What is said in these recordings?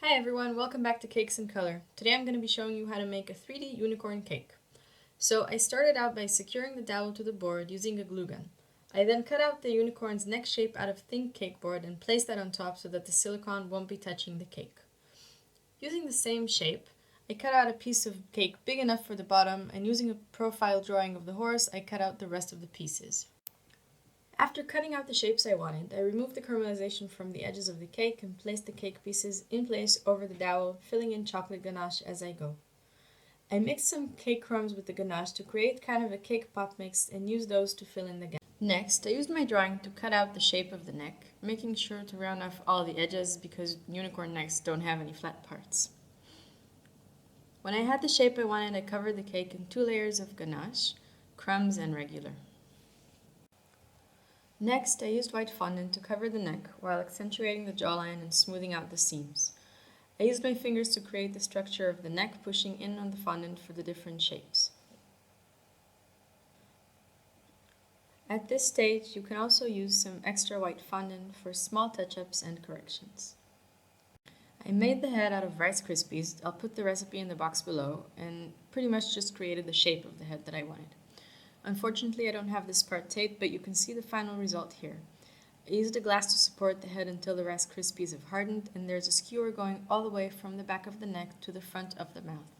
Hi everyone, welcome back to Cakes in Color. Today I'm going to be showing you how to make a 3D unicorn cake. So I started out by securing the dowel to the board using a glue gun. I then cut out the unicorn's neck shape out of thin cake board and placed that on top so that the silicone won't be touching the cake. Using the same shape, I cut out a piece of cake big enough for the bottom, and using a profile drawing of the horse, I cut out the rest of the pieces. After cutting out the shapes I wanted, I removed the caramelization from the edges of the cake and placed the cake pieces in place over the dowel, filling in chocolate ganache as I go. I mixed some cake crumbs with the ganache to create kind of a cake pop mix and used those to fill in the gap. Next, I used my drawing to cut out the shape of the neck, making sure to round off all the edges because unicorn necks don't have any flat parts. When I had the shape I wanted, I covered the cake in 2 layers of ganache, crumbs, and regular. Next, I used white fondant to cover the neck while accentuating the jawline and smoothing out the seams. I used my fingers to create the structure of the neck, pushing in on the fondant for the different shapes. At this stage, you can also use some extra white fondant for small touch-ups and corrections. I made the head out of Rice Krispies. I'll put the recipe in the box below, and pretty much just created the shape of the head that I wanted. Unfortunately, I don't have this part taped, but you can see the final result here. I used a glass to support the head until the Rice Krispies have hardened, and there's a skewer going all the way from the back of the neck to the front of the mouth.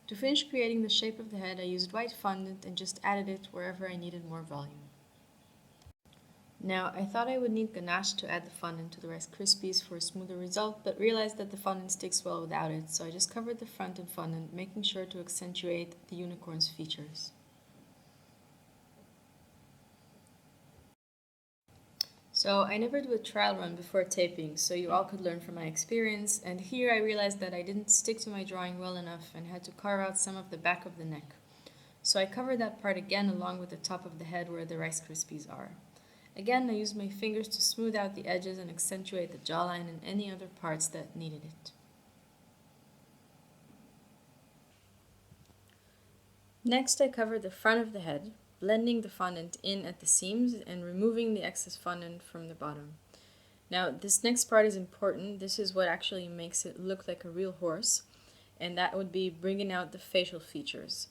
To finish creating the shape of the head, I used white fondant and just added it wherever I needed more volume. Now, I thought I would need ganache to add the fondant to the Rice Krispies for a smoother result, but realized that the fondant sticks well without it, so I just covered the front in fondant, making sure to accentuate the unicorn's features. So I never do a trial run before taping, so you all could learn from my experience, and here I realized that I didn't stick to my drawing well enough and had to carve out some of the back of the neck. So I covered that part again along with the top of the head where the Rice Krispies are. Again, I used my fingers to smooth out the edges and accentuate the jawline and any other parts that needed it. Next, I covered the front of the head, blending the fondant in at the seams and removing the excess fondant from the bottom. Now, this next part is important. This is what actually makes it look like a real horse, and that would be bringing out the facial features.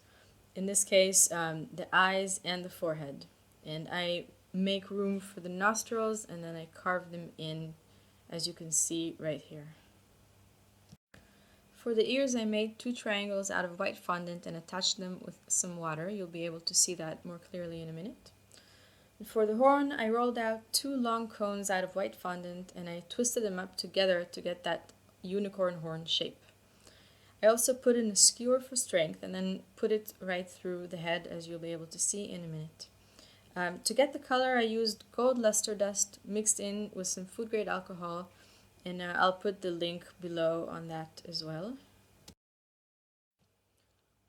In this case, the eyes and the forehead. And I make room for the nostrils, and then I carve them in, as you can see right here. For the ears, I made 2 triangles out of white fondant and attached them with some water. You'll be able to see that more clearly in a minute. And for the horn, I rolled out 2 long cones out of white fondant and I twisted them up together to get that unicorn horn shape. I also put in a skewer for strength and then put it right through the head, as you'll be able to see in a minute. To get the color, I used gold luster dust mixed in with some food grade alcohol, and I'll put the link below on that as well.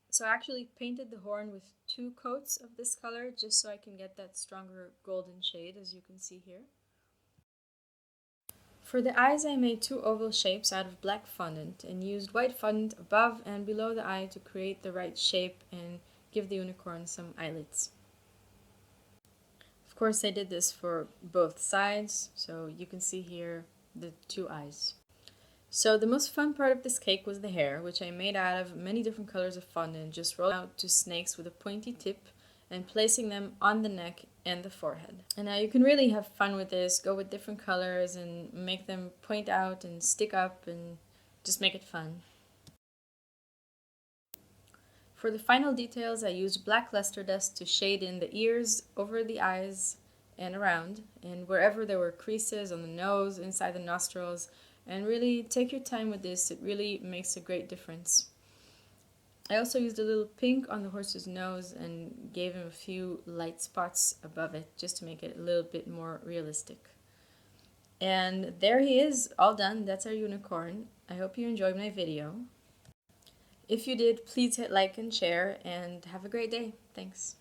So I actually painted the horn with 2 coats of this color just so I can get that stronger golden shade, as you can see here. For the eyes, I made 2 oval shapes out of black fondant and used white fondant above and below the eye to create the right shape and give the unicorn some eyelids. Of course, I did this for both sides, so you can see here the 2 eyes. So the most fun part of this cake was the hair, which I made out of many different colors of fondant, just rolled out to snakes with a pointy tip and placing them on the neck and the forehead. And now you can really have fun with this, go with different colors and make them point out and stick up and just make it fun. For the final details, I used black luster dust to shade in the ears, over the eyes, and around, and wherever there were creases on the nose, inside the nostrils, and really take your time with this. It really makes a great difference. I also used a little pink on the horse's nose and gave him a few light spots above it just to make it a little bit more realistic. And there he is, all done. That's our unicorn. I hope you enjoyed my video. If you did, please hit like and share, and have a great day. Thanks.